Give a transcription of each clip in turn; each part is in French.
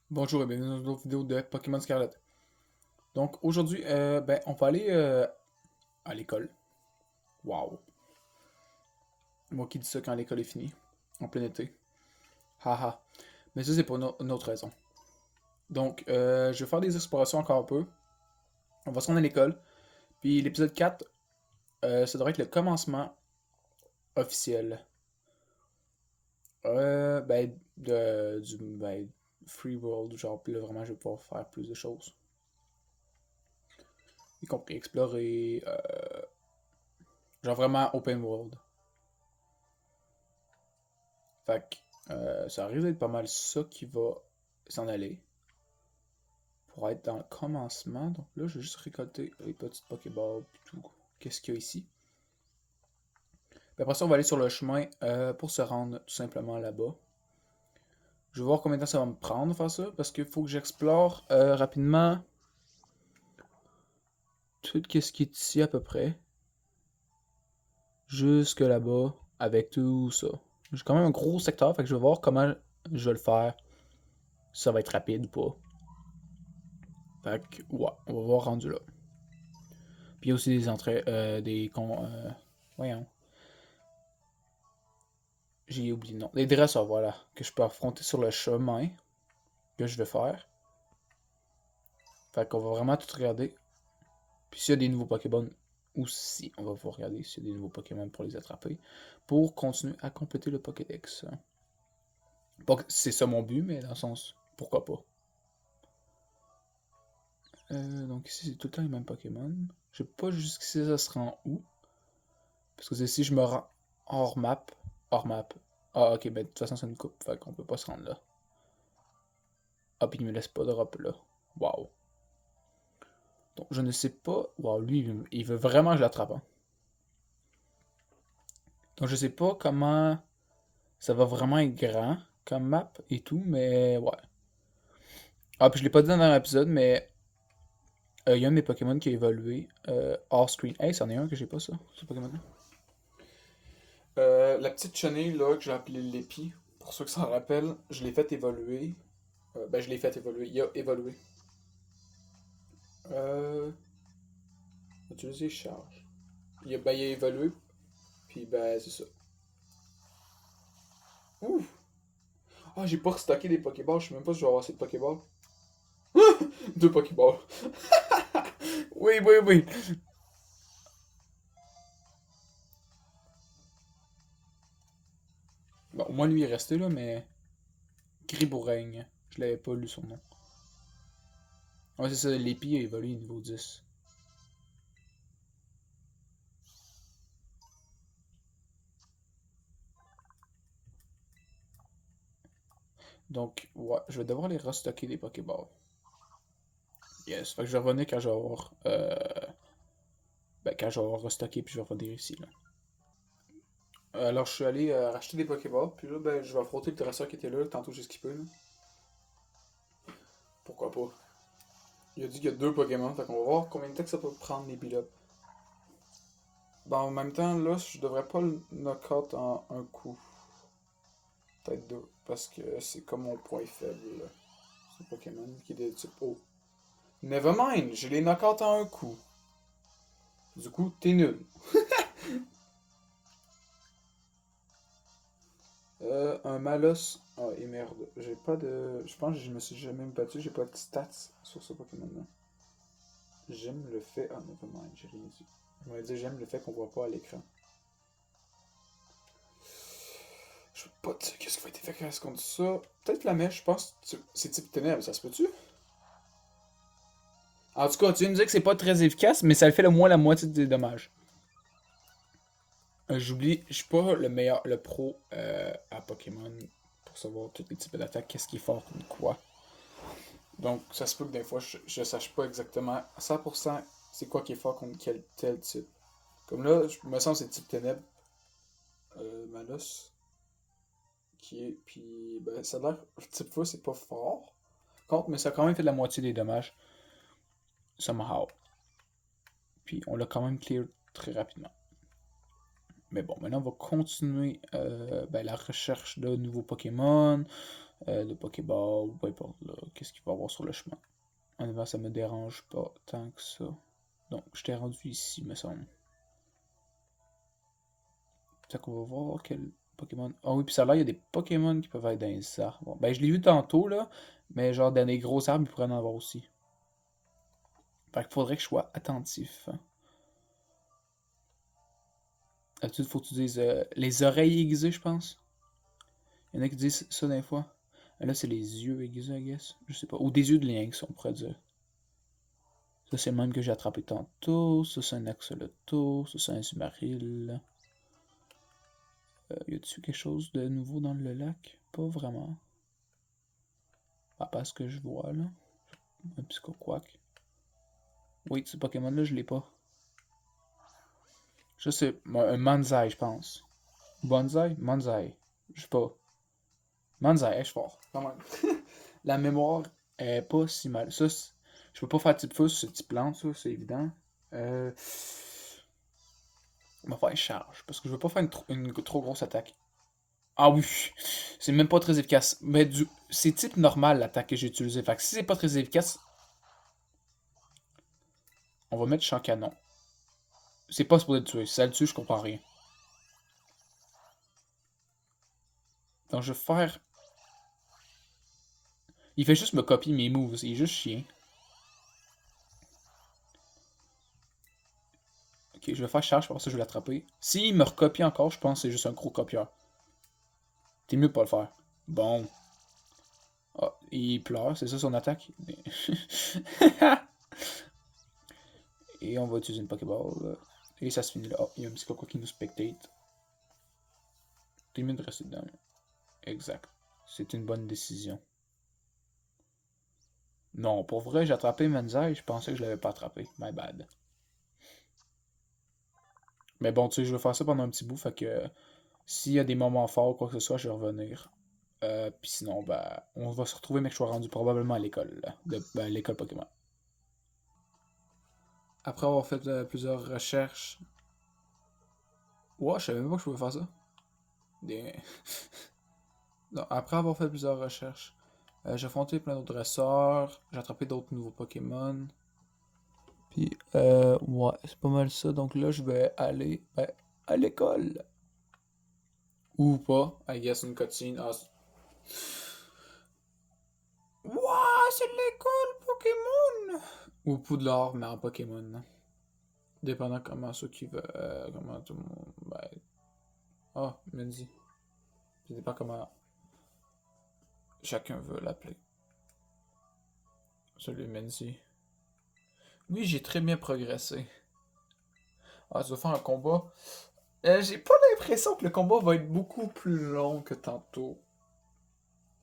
Bonjour et bienvenue dans une autre vidéo de Pokémon Scarlet. Donc aujourd'hui, on va aller à l'école. Waouh. Moi qui dis ça quand l'école est finie, en plein été. Haha. Mais ça c'est pour une autre raison. Donc je vais faire des explorations encore un peu. On va se rendre à l'école. Puis l'épisode 4, ça devrait être le commencement officiel. Du Free World, genre, puis là vraiment je vais pouvoir faire plus de choses. Y compris explorer, genre vraiment open world. Fait que ça risque d'être pas mal ça qui va s'en aller. Pour être dans le commencement. Donc là, je vais juste récolter les petites Pokéballs et tout. Qu'est-ce qu'il y a ici? Puis après ça, on va aller sur le chemin pour se rendre tout simplement là-bas. Je vais voir combien de temps ça va me prendre de faire ça. Parce qu'il faut que j'explore rapidement tout ce qui est ici à peu près. Jusque là-bas avec tout ça. J'ai quand même un gros secteur, fait que je vais voir comment je vais le faire. Si ça va être rapide ou pas. Fait que, ouais, on va voir rendu là. Puis il y a aussi des entrées, voyons. J'ai oublié le nom. Des dresseurs, voilà. Que je peux affronter sur le chemin que je vais faire. Fait qu'on va vraiment tout regarder. Puis s'il y a des nouveaux Pokémon aussi, on va pouvoir regarder s'il y a des nouveaux Pokémon pour les attraper. Pour continuer à compléter le Pokédex. Pas que c'est ça mon but, mais dans le sens, pourquoi pas. Donc ici, c'est tout le temps les mêmes Pokémon. Je sais pas jusqu'ici, ça se rend où. Parce que si je me rends hors map. Hors map. Ah, ok, ben de toute façon, ça nous coupe. Fait qu'on peut pas se rendre là. Ah, puis il me laisse pas drop là. Waouh. Donc, je ne sais pas. Waouh, lui, il veut vraiment que je l'attrape. Hein. Donc, je sais pas comment ça va vraiment être grand comme map et tout, mais ouais. Ah, puis je l'ai pas dit dans l'épisode, mais il y a un de mes Pokémon qui a évolué hors screen. Hey, c'en est un que j'ai pas ça, ce Pokémon-là. La petite chenille là que j'ai appelée Lépi, pour ceux qui s'en rappellent, je l'ai fait évoluer. Je l'ai fait évoluer. Il a évolué. Euh. Utiliser charge. Il a évolué, puis ben c'est ça. Ouh! Ah, j'ai pas restocké des Pokéballs, je sais même pas si je vais avoir assez de Pokéballs. Deux Pokéballs. Oui, oui, oui. Bon, au moins lui il est resté là, mais. Gribouraigne. Je l'avais pas lu son nom. Ouais, c'est ça, l'épi a évolué niveau 10. Donc, ouais, je vais devoir les restocker des Pokéballs. Yes, fait que je vais revenir quand je vais avoir. Quand je vais avoir restocké, puis je vais revenir ici, là. Alors, je suis allé racheter des Pokéballs, puis là, ben, je vais affronter le dresseur qui était là, tantôt j'ai skippé, là. Pourquoi pas? Il a dit qu'il y a deux Pokémon, fait qu'on va voir combien de temps que ça peut prendre les build-up. Ben, en même temps, là, je devrais pas le knock-out en un coup. Peut-être deux, parce que c'est comme mon point faible, là. Ce Pokémon qui est de type eau. Nevermind, je les knock-out en un coup. Du coup, t'es nul. Un Malos. Ah, et merde. J'ai pas de. Je pense que je me suis jamais battu, j'ai pas de stats sur ce Pokémon-là. J'aime le fait. Ah, nevermind, j'ai rien dit. Je m'avais dit, j'aime le fait qu'on voit pas à l'écran. Je peux pas te dire qu'est-ce qui va être efficace contre ça. Peut-être la mèche, je pense. C'est type ténèbres, ça se peut-tu? En tout cas, tu viens de me dire que c'est pas très efficace, mais ça le fait le moins la moitié des dommages. J'oublie, je suis pas le meilleur, le pro à Pokémon pour savoir tous les types d'attaques, qu'est-ce qui est fort contre quoi. Donc, ça se peut que des fois, je sache pas exactement à 100% c'est quoi qui est fort contre quel tel type. Comme là, je me sens c'est type ténèbres, Malos, qui est, puis ben, ça a l'air, type feu, c'est pas fort, contre, mais ça a quand même fait la moitié des dommages, somehow. Puis on l'a quand même clear très rapidement. Mais bon, maintenant on va continuer la recherche de nouveaux Pokémon. de Pokéball, ou peu importe, là, qu'est-ce qu'il va y avoir sur le chemin. Honnêtement, ça me dérange pas tant que ça. Donc, je t'ai rendu ici, me semble. Ça qu'on va voir quel Pokémon. Ah oui, puis ça là, il y a des Pokémon qui peuvent être dans les arbres. Bon, ben, je l'ai vu tantôt, là, mais genre dans les gros arbres, il pourrait en avoir aussi. Fait qu'il faudrait que je sois attentif. D'habitude, faut que tu dises les oreilles aiguisées, je pense. Il y en a qui disent ça des fois. Là, c'est les yeux aiguisés, I guess. Je sais pas. Ou des yeux de lynx, on pourrait dire. Ça, c'est le même que j'ai attrapé tantôt. Ça, c'est un axoloto. Ça, c'est un Sumaril. Y a-t-il quelque chose de nouveau dans le lac? Pas vraiment. Pas ce que je vois, là. Un Psychoquack. Oui, ce Pokémon-là, je l'ai pas. Je sais, un Manzai, je pense. Bonsai? Manzai. Je sais pas. Manzai, je suis fort. Quand même. La mémoire est pas si mal. Ça, je peux pas faire type feu sur ce type plante, ça, c'est évident. Euh... On va faire charge, parce que je veux pas faire une trop grosse attaque. Ah oui, c'est même pas très efficace. Mais c'est type normal l'attaque que j'ai utilisée. Fait que si c'est pas très efficace, on va mettre champ canon. C'est pas supposé le tuer. Si ça le tue, je comprends rien. Donc je vais faire. Il fait juste me copier mes moves. Il est juste chien. Ok, je vais faire charge, pour ça je vais l'attraper. S'il me recopie encore, je pense que c'est juste un gros copieur. T'es mieux de pas le faire. Bon. Ah, il pleure, c'est ça son attaque. Et on va utiliser une Pokéball. Et ça se finit là. Oh, il y a un petit coco qui nous spectate. T'es mieux de rester dedans. Exact. C'est une bonne décision. Non, pour vrai, j'ai attrapé Manzai, je pensais que je l'avais pas attrapé. My bad. Mais bon, tu sais, je vais faire ça pendant un petit bout, fait que s'il y a des moments forts ou quoi que ce soit, je vais revenir. Puis sinon, ben, on va se retrouver, mais que je sois rendu probablement à l'école, l'école Pokémon. Après avoir fait plusieurs recherches. Ouais, je savais même pas que je pouvais faire ça. Des... non, après avoir fait plusieurs recherches, j'ai affronté plein d'autres dresseurs, j'ai attrapé d'autres nouveaux Pokémon. Puis, ouais, c'est pas mal ça. Donc là, je vais aller à l'école. Ou pas, I guess une cutscene. Ah, Wouah, c'est l'école Pokémon! Ou Poudlard, mais en Pokémon. Hein. Dépendant comment ceux qui veulent. Comment tout le monde. Ben. Ah, Mendy. Ça dépend comment chacun veut l'appeler. Salut Mendy. Oui, j'ai très bien progressé. Ah, tu vas faire un combat. J'ai pas l'impression que le combat va être beaucoup plus long que tantôt.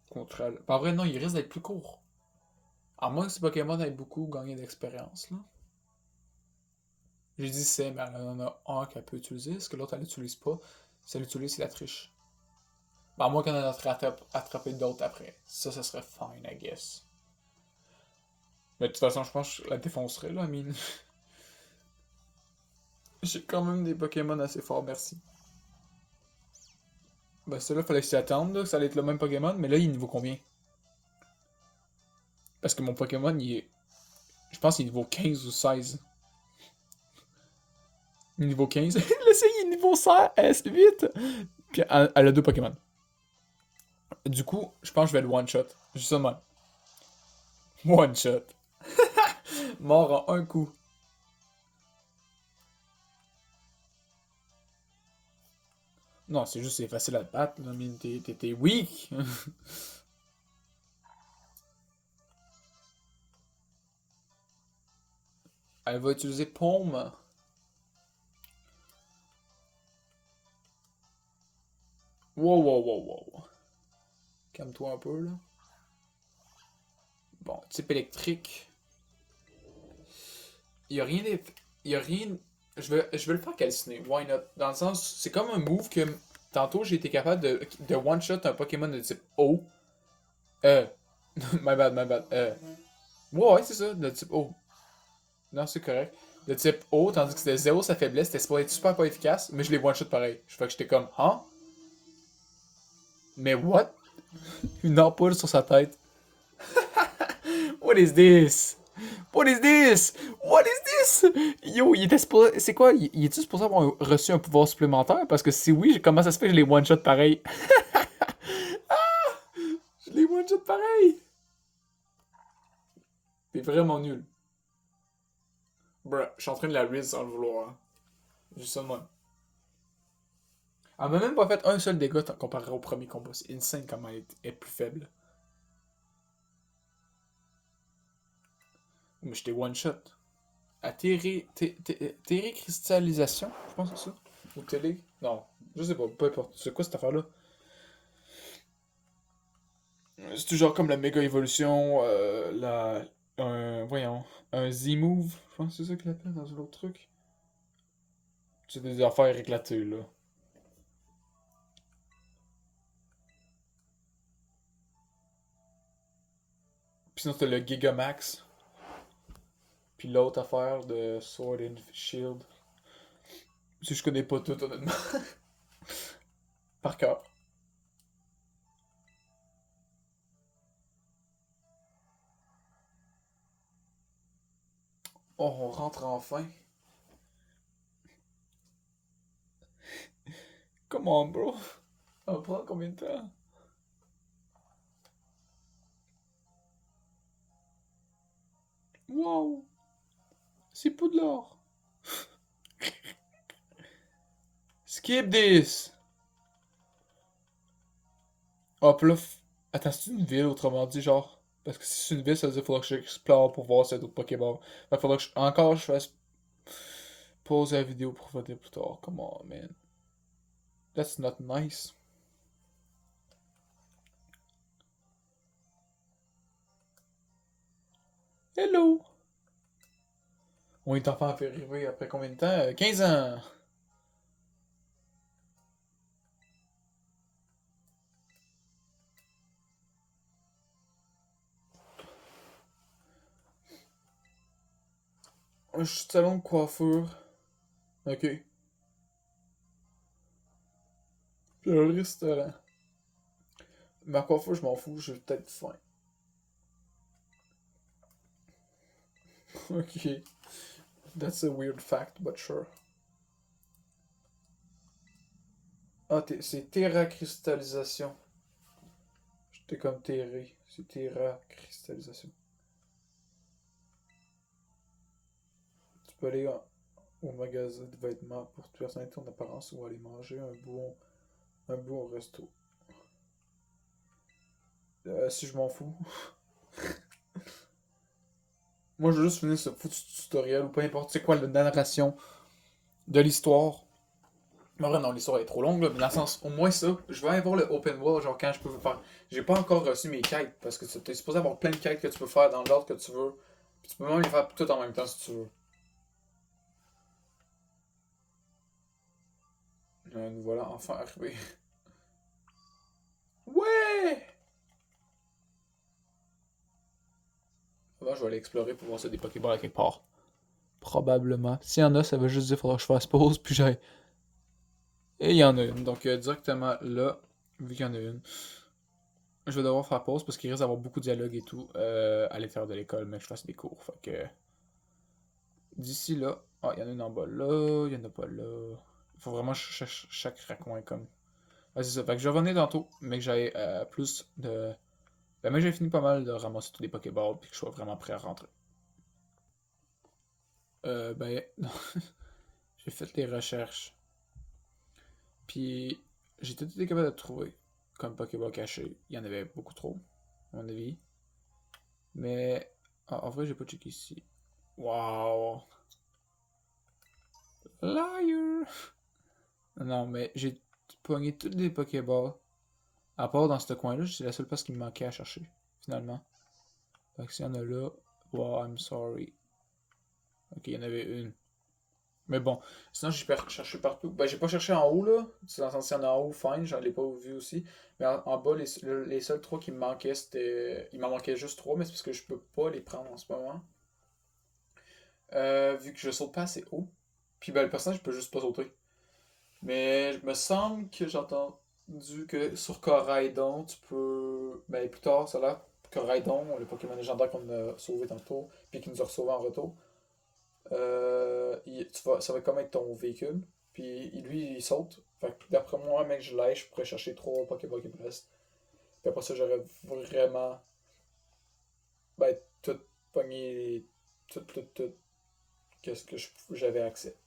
Contre elle. En vrai, non, il risque d'être plus court. À moins que ce Pokémon ait beaucoup gagné d'expérience, là. J'ai dit c'est, mais elle en a un qu'elle peut utiliser. Est-ce que l'autre, elle l'utilise pas? Si elle l'utilise, c'est la triche. À moins qu'elle en ait attrapé d'autres après. Ça serait fine, I guess. Mais de toute façon, je pense que je la défoncerai, là, mine. J'ai quand même des Pokémon assez forts, merci. Ben, celui-là, fallait que s'y attendre, là, que ça allait être le même Pokémon, mais là, il est niveau combien? Parce que mon Pokémon, il est. Je pense qu'il est niveau 15 ou 16. Niveau 15. Laissez, il est niveau 16, 8. Puis elle a deux Pokémon. Du coup, je pense que je vais le one-shot. Justement. One-shot. Mort en un coup. Non, c'est juste c'est facile à te battre, là, mais t'es weak. Elle va utiliser Paume. Wow, wow, wow, wow. Calme-toi un peu, là. Bon, type électrique. Il y a rien d'eff- Il y a rien. Je vais le faire calciner. Why not? Dans le sens, c'est comme un move que tantôt j'ai été capable de one-shot un Pokémon de type O. Euh. My bad, my bad. Ouais, c'est ça, de type O. Non, c'est correct. De type O, tandis que c'était zéro sa faiblesse, c'était supposé être super pas efficace, mais je l'ai one-shot pareil. Je fais que j'étais comme, hein? Mais what? Une ampoule sur sa tête. What is this? What is this? What is this? Yo, il était supposé. C'est quoi? Il est-tu supposé avoir reçu un pouvoir supplémentaire? Parce que si oui, comment ça se fait que je les one-shot pareil? Je les one-shot pareil! T'es vraiment nul. Bruh, je suis en train de la riz sans le vouloir. Juste ça de même. Elle m'a même pas fait un seul dégât comparé au premier combat. C'est insane comment elle est plus faible. Mais j'étais one shot. À cristallisation, je pense que c'est ça. Ou télé. Non, je sais pas, peu importe. C'est quoi cette affaire-là? C'est toujours comme la méga évolution, voyons, un Z-move, je pense que c'est ça qu'il appelle dans un autre truc. C'est des affaires éclatées, là. Puis sinon, t'as le Gigamax. Puis l'autre affaire de Sword and Shield. Si je connais pas tout, honnêtement. Par cœur. Oh, on rentre enfin. Come on, bro. Ça va prendre combien de temps? Wow. C'est Poudlard. Skip this. Hop là. Attends, c'est une ville, autrement dit, genre. Parce que si c'est une ville, ça veut dire qu'il faudra que j'explore pour voir s'il y a d'autres Pokéball. Il faudra que encore je fasse pause la vidéo pour revenir plus tard. Come on, man. That's not nice. Hello. On est enfin arrivé après combien de temps? 15 ans. Un salon de coiffure. Ok. Puis un restaurant. Ma coiffure, je m'en fous, j'ai peut-être faim. Ok. That's a weird fact, but sure. Ah, c'est terracristallisation. J'étais comme terré. C'est terracristallisation. Tu peux aller au magasin de vêtements pour personnaliser ton apparence ou aller manger un bout au resto. Si je m'en fous. Moi, je veux juste finir ce foutu tutoriel ou peu importe c'est quoi la narration de l'histoire. Mais vrai, non, l'histoire est trop longue, là, mais dans le sens, au moins ça, je vais aller voir le open world, genre quand je peux faire. J'ai pas encore reçu mes quêtes, parce que tu es supposé avoir plein de quêtes que tu peux faire dans l'ordre que tu veux. Puis tu peux même les faire tout en même temps si tu veux. Nous voilà enfin arrivés. Ouais! Avant, je vais aller explorer pour voir s'il y a des Pokéballs à quelque part. Probablement. S'il y en a, ça veut juste dire qu'il faudra que je fasse pause, puis j'aille. Et il y en a une. Donc, directement là, vu qu'il y en a une, je vais devoir faire pause parce qu'il risque d'avoir beaucoup de dialogue et tout à l'intérieur de l'école, mais que je fasse des cours. Fait que d'ici là, ah, il y en a une en bas là, il y en a pas là. Il faut vraiment chaque raccoin comme. Ah, c'est ça. Fait que je vais revenir tantôt, mais que j'aille plus de. Ben, mais j'ai fini pas mal de ramasser tous les Pokéballs puis que je sois vraiment prêt à rentrer. Ben, j'ai fait les recherches. Puis j'ai tout été capable de trouver comme Pokéball caché. Il y en avait beaucoup trop, à mon avis. Mais en vrai, j'ai pas checké ici. Waouh! Liar! Non, mais j'ai pogné toutes les Pokéballs. À part dans ce coin-là, c'est la seule place qui me manquait à chercher, finalement. Fait que s'il y en a là, wow, I'm sorry. Ok, il y en avait une. Mais bon, sinon j'ai cherché partout. Ben, j'ai pas cherché en haut là. C'est dans le sens s'il y en a en haut, fine, j'en ai pas vu aussi. Mais en bas, les seuls trois qui me manquaient, c'était. Il m'en manquait juste trois, mais c'est parce que je peux pas les prendre en ce moment. Vu que je saute pas assez haut. Puis ben, le personnage peut juste pas sauter. Mais il me semble que j'entends. dit que sur Coraidon, tu peux. Ben, plus tard, ça a l'air. Coraidon, le Pokémon légendaire qu'on a sauvé tantôt, puis qui nous a sauvé en retour, ça va comme être ton véhicule. Puis lui, il saute. Fait que d'après moi, mec, je lèche, je pourrais chercher 3 Pokémon qui me restent. Puis après ça, j'aurais vraiment. Ben, tout pogné. Tout. Qu'est-ce que j'avais accès.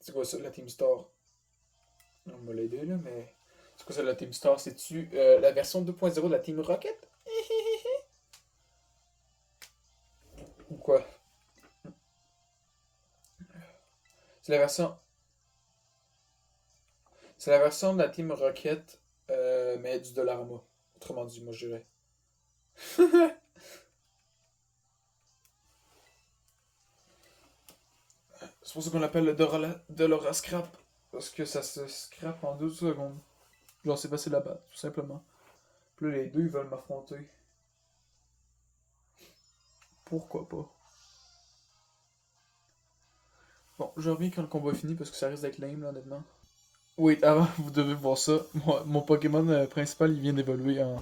C'est quoi ça, la Team Star? On m'a l'aidé là, mais. C'est quoi ça, la Team Star? C'est-tu la version 2.0 de la Team Rocket? Ou quoi? C'est la version. C'est la version de la Team Rocket, mais du Dollarama. Autrement dit, moi je dirais. C'est pour ça qu'on l'appelle le Dolora Scrap. Parce que ça se scrape en 2 secondes. Genre, c'est facile à battre, tout simplement. Puis là, les deux, ils veulent m'affronter. Pourquoi pas? Bon, je reviens quand le combat est fini parce que ça risque d'être lame, là, honnêtement. Oui, avant, vous devez voir ça. Mon Pokémon principal, il vient d'évoluer en.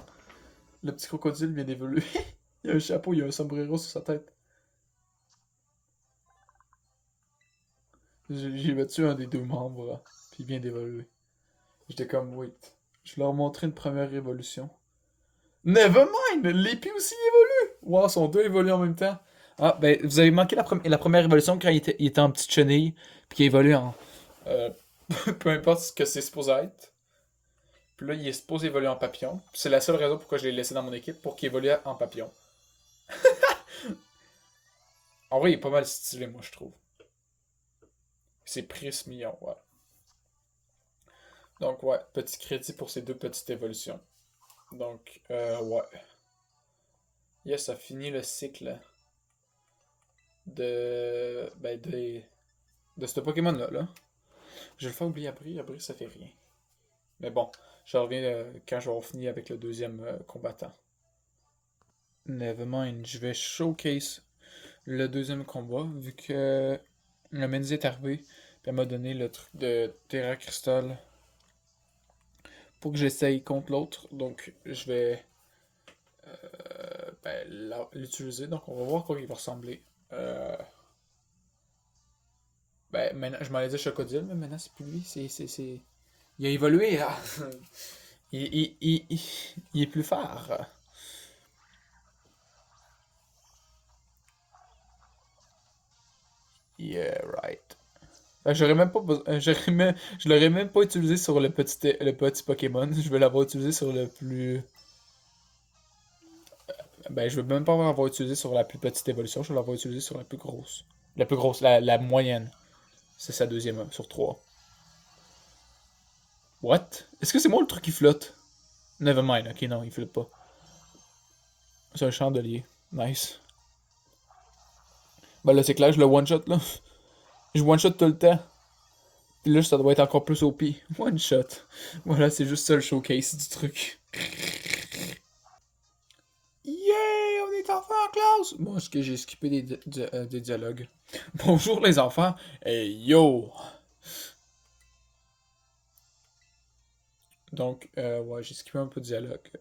Le petit crocodile vient d'évoluer. Il a un chapeau, il a un sombrero sur sa tête. J'ai battu un des deux membres, puis il vient d'évoluer. J'étais comme, wait. Je leur montrais une première évolution. Nevermind! L'épée aussi évolue! Wow, sont deux évolués en même temps. Ah, ben, vous avez manqué la première évolution quand il était en petite chenille, puis qui a évolué en. euh, peu importe ce que c'est supposé être. Puis là, il est supposé évoluer en papillon. C'est la seule raison pourquoi je l'ai laissé dans mon équipe, pour qu'il évolue en papillon. En vrai, il est pas mal stylé, moi, je trouve. C'est Pris Million, ouais. Donc, ouais, petit crédit pour ces deux petites évolutions. Donc, ouais. Yes, ça finit le cycle de ce Pokémon-là. Là. Je vais le faire oublier après. Après, ça fait rien. Mais bon, je reviens quand je vais finir avec le deuxième combattant. Nevermind, je vais showcase le deuxième combat, vu que le Menzi est arrivé, puis elle m'a donné le truc de Terra Crystal pour que j'essaye contre l'autre. Donc, je vais l'utiliser. Donc, on va voir quoi il va ressembler. Maintenant, je m'en allais dire Chocodile, mais maintenant, c'est plus lui. Il a évolué, là. Il est plus fort. Yeah, right. J'aurais même pas je l'aurais même pas utilisé sur le petit Pokémon. Je vais l'avoir utilisé sur le plus. Ben, je vais même pas l'avoir utilisé sur la plus petite évolution. Je vais l'avoir utilisé sur la plus grosse. La plus grosse, la moyenne. C'est sa deuxième sur 3. What? Est-ce que c'est moi le truc qui flotte? Nevermind, ok, non, il flotte pas. C'est un chandelier. Nice. Ben là, c'est clair, je le one-shot, là. Je one-shot tout le temps. Puis là, ça doit être encore plus OP. One-shot. Voilà, c'est juste ça le showcase du truc. Yeah, on est enfin en classe! Bon, est-ce que j'ai skippé des dialogues? Bonjour les enfants. Hey yo! Donc, ouais, j'ai skippé un peu de dialogue.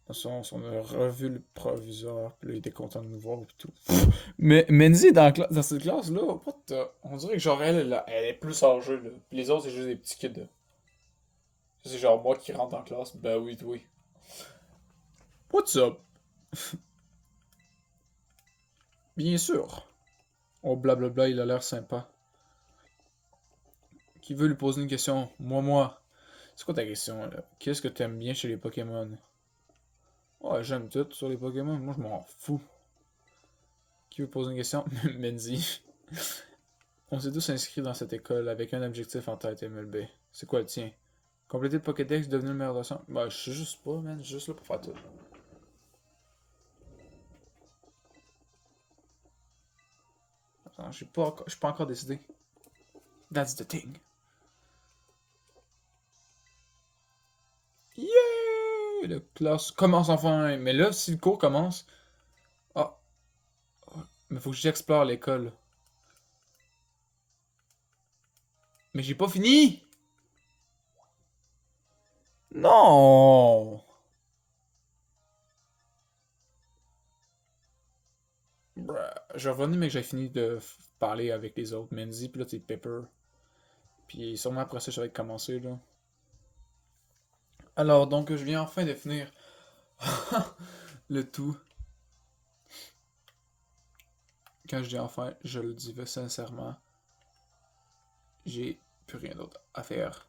On a revu le proviseur, puis là, il était content de nous voir et tout. Mais Menzi, dans cette classe-là, on dirait que genre, elle est plus âgée, là. Puis les autres, c'est juste des petits kids. Là. C'est genre moi qui rentre en classe. Ben oui, oui. What's up? Bien sûr. Oh, blablabla, il a l'air sympa. Qui veut lui poser une question? Moi. C'est quoi ta question, là? Qu'est-ce que t'aimes bien chez les Pokémon? Ouais, j'aime tout sur les Pokémon. Moi, je m'en fous. Qui veut poser une question? Menzi. On s'est tous inscrits dans cette école avec un objectif en tête, MLB. C'est quoi le tien? Compléter le Pokédex, devenir le meilleur docent? Bah, je sais juste pas, man. Je suis juste là pour faire tout. Attends, je suis pas encore décidé. That's the thing. Yeah! Le classe commence enfin. Mais là, si le cours commence. Ah, mais faut que j'explore l'école. Mais j'ai pas fini! Non! Bruh. Je vais revenir, mais que j'ai fini de parler avec les autres. Menzi, puis là, c'est Pepper. Puis sûrement après ça, je vais commencer, là. Alors, donc, je viens enfin de finir le tout. Quand je dis enfin, je le dis sincèrement. J'ai plus rien d'autre à faire.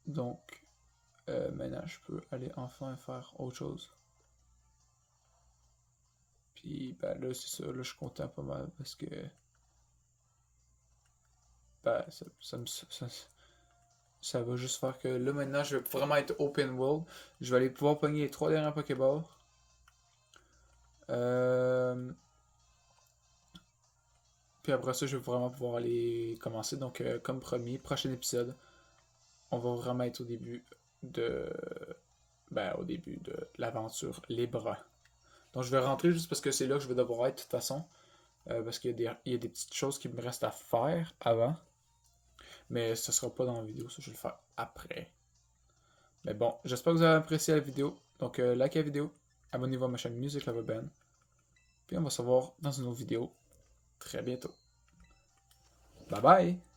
Donc, maintenant, je peux aller enfin faire autre chose. Puis, ben là, c'est ça. Là, je suis content pas mal parce que. Ben, ça va juste faire que là, maintenant, je vais vraiment être open world. Je vais aller pouvoir pogner les 3 derniers Pokéballs. Euh, Puis après ça, je vais vraiment pouvoir aller commencer. Donc, comme premier, prochain épisode, on va vraiment être au début de. Ben, au début de l'aventure libre. Donc, je vais rentrer juste parce que c'est là que je vais devoir être de toute façon. Parce qu'il y a des petites choses qui me restent à faire avant. Mais ce sera pas dans la vidéo, ça je vais le faire après. Mais bon, j'espère que vous avez apprécié la vidéo. Donc, likez la vidéo, abonnez-vous à ma chaîne Music Lover Band. Puis on va se voir dans une autre vidéo très bientôt. Bye bye!